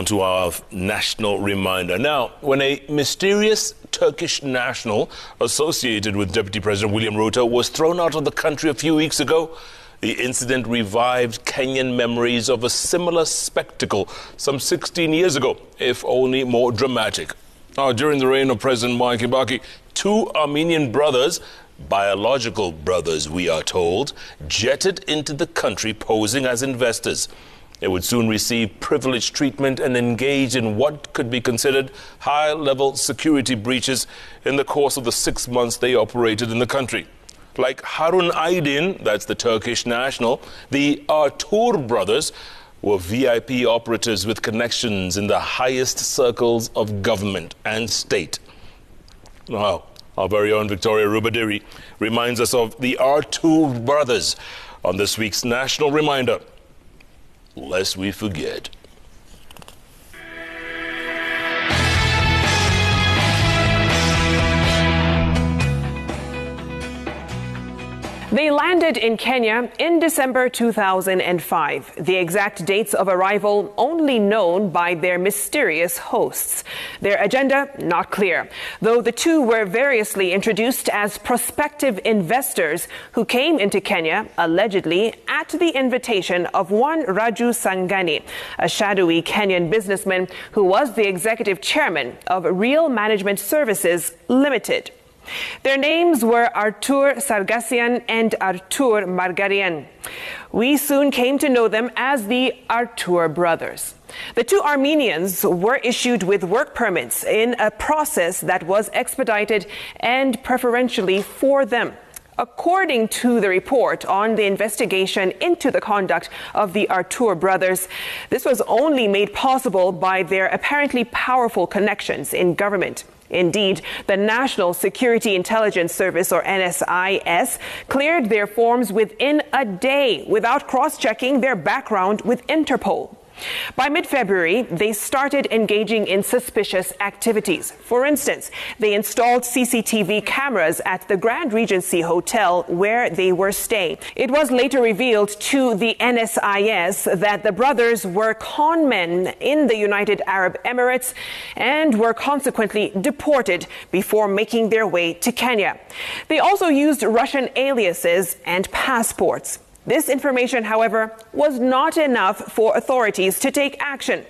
To our national reminder. Now, when a mysterious Turkish national associated with Deputy President William Ruto was thrown out of the country a few weeks ago, the incident revived Kenyan memories of a similar spectacle some 16 years ago, if only more dramatic. Now, during the reign of President Mwai Kibaki, two Armenian brothers, biological brothers we are told, jetted into the country posing as investors. They would soon receive privileged treatment and engage in what could be considered high-level security breaches in the course of the 6 months they operated in the country. Like Harun Aydin, that's the Turkish national, the Artur Brothers were VIP operatives with connections in the highest circles of government and state. Now, our very own Victoria Rubadiri reminds us of the Artur Brothers on this week's National Reminder, lest we forget. They landed in Kenya in December 2005. The exact dates of arrival only known by their mysterious hosts. Their agenda not clear, though the two were variously introduced as prospective investors who came into Kenya allegedly at the invitation of one Raju Sangani, a shadowy Kenyan businessman who was the executive chairman of Real Management Services Limited. Their names were Artur Sargassian and Artur Margarian. We soon came to know them as the Artur Brothers. The two Armenians were issued with work permits in a process that was expedited and preferentially for them. According to the report on the investigation into the conduct of the Artur Brothers, this was only made possible by their apparently powerful connections in government. Indeed, the National Security Intelligence Service, or NSIS, cleared their forms within a day without cross-checking their background with Interpol. By mid-February, they started engaging in suspicious activities. For instance, they installed CCTV cameras at the Grand Regency Hotel where they were staying. It was later revealed to the NSIS that the brothers were con men in the United Arab Emirates and were consequently deported before making their way to Kenya. They also used Russian aliases and passports. This information, however, was not enough for authorities to take action.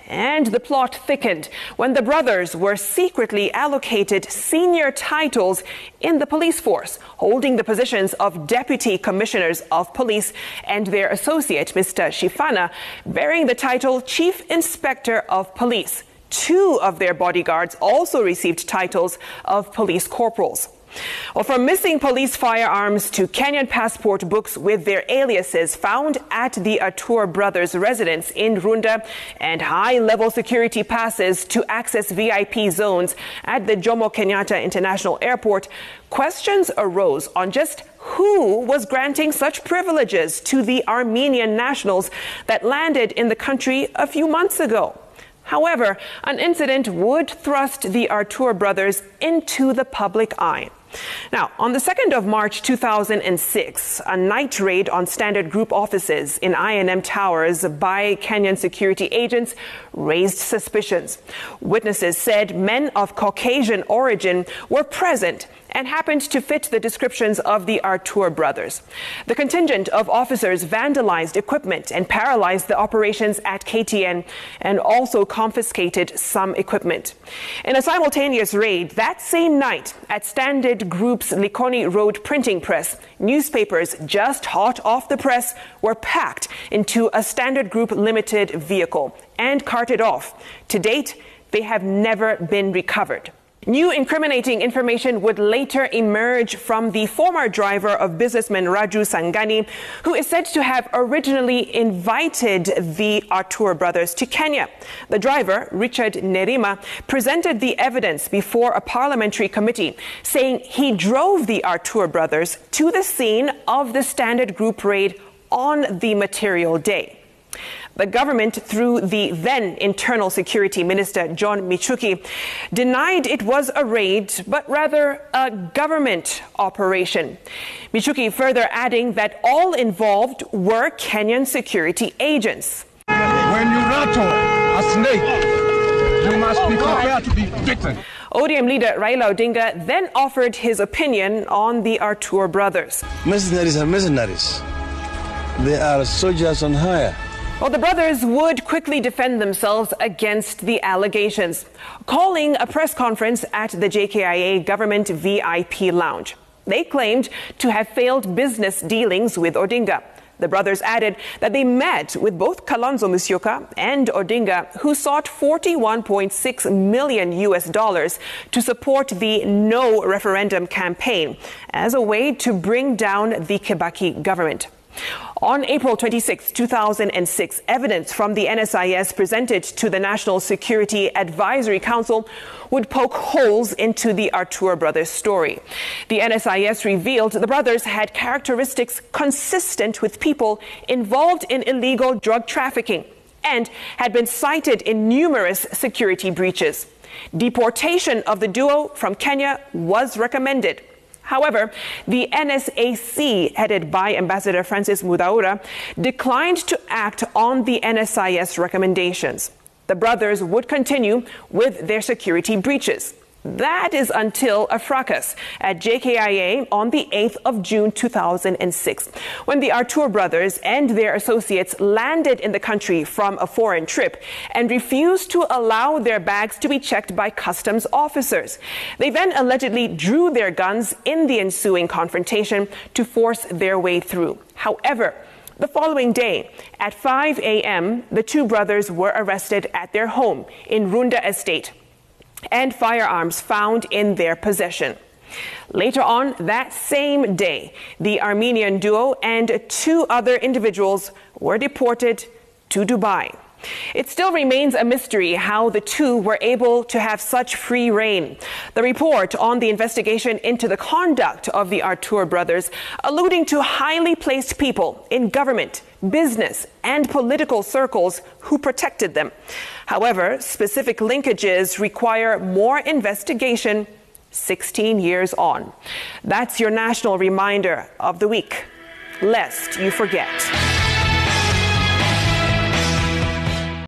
And the plot thickened when the brothers were secretly allocated senior titles in the police force, holding the positions of deputy commissioners of police, and their associate, Mr. Shifana, bearing the title Chief Inspector of Police. Two of their bodyguards also received titles of police corporals. Well, from missing police firearms to Kenyan passport books with their aliases found at the Artur Brothers' residence in Runda, and high-level security passes to access VIP zones at the Jomo Kenyatta International Airport, questions arose on just who was granting such privileges to the Armenian nationals that landed in the country a few months ago. However, an incident would thrust the Artur Brothers into the public eye. Now, on the 2nd of March 2006, a night raid on Standard Group offices in I&M Towers by Kenyan security agents raised suspicions. Witnesses said men of Caucasian origin were present and happened to fit the descriptions of the Artur Brothers. The contingent of officers vandalized equipment and paralyzed the operations at KTN and also confiscated some equipment. In a simultaneous raid that same night at Standard Group's Likoni Road printing press, newspapers just hot off the press were packed into a Standard Group Limited vehicle and carted off. To date, they have never been recovered. New incriminating information would later emerge from the former driver of businessman Raju Sangani, who is said to have originally invited the Artur Brothers to Kenya. The driver, Richard Nerima, presented the evidence before a parliamentary committee, saying he drove the Artur Brothers to the scene of the Standard Group raid on the material day. The government, through the then Internal Security Minister John Michuki, denied it was a raid, but rather a government operation. Michuki further adding that all involved were Kenyan security agents. When you rattle a snake. You must be prepared to be bitten. ODM leader Raila Odinga then offered his opinion on the Artur brothers. Mercenaries are mercenaries. They are soldiers on hire. Well, the brothers would quickly defend themselves against the allegations, calling a press conference at the JKIA government VIP lounge. They claimed to have failed business dealings with Odinga. The brothers added that they met with both Kalonzo Musyoka and Odinga, who sought $41.6 million to support the no referendum campaign as a way to bring down the Kibaki government. On April 26, 2006, evidence from the NSIS presented to the National Security Advisory Council would poke holes into the Artur brothers' story. The NSIS revealed the brothers had characteristics consistent with people involved in illegal drug trafficking and had been cited in numerous security breaches. Deportation of the duo from Kenya was recommended. However, the NSAC, headed by Ambassador Francis Mudaura, declined to act on the NSIS recommendations. The brothers would continue with their security breaches. That is until a fracas at JKIA on the 8th of June 2006, when the Artur brothers and their associates landed in the country from a foreign trip and refused to allow their bags to be checked by customs officers. They then allegedly drew their guns in the ensuing confrontation to force their way through. However, the following day, at 5 a.m., the two brothers were arrested at their home in Runda Estate, and firearms found in their possession. Later on that same day, the Armenian duo and two other individuals were deported to Dubai. It still remains a mystery how the two were able to have such free rein. The report on the investigation into the conduct of the Artur brothers, alluding to highly placed people in government, business, and political circles who protected them. However, specific linkages require more investigation 16 years on. That's your national reminder of the week, lest you forget.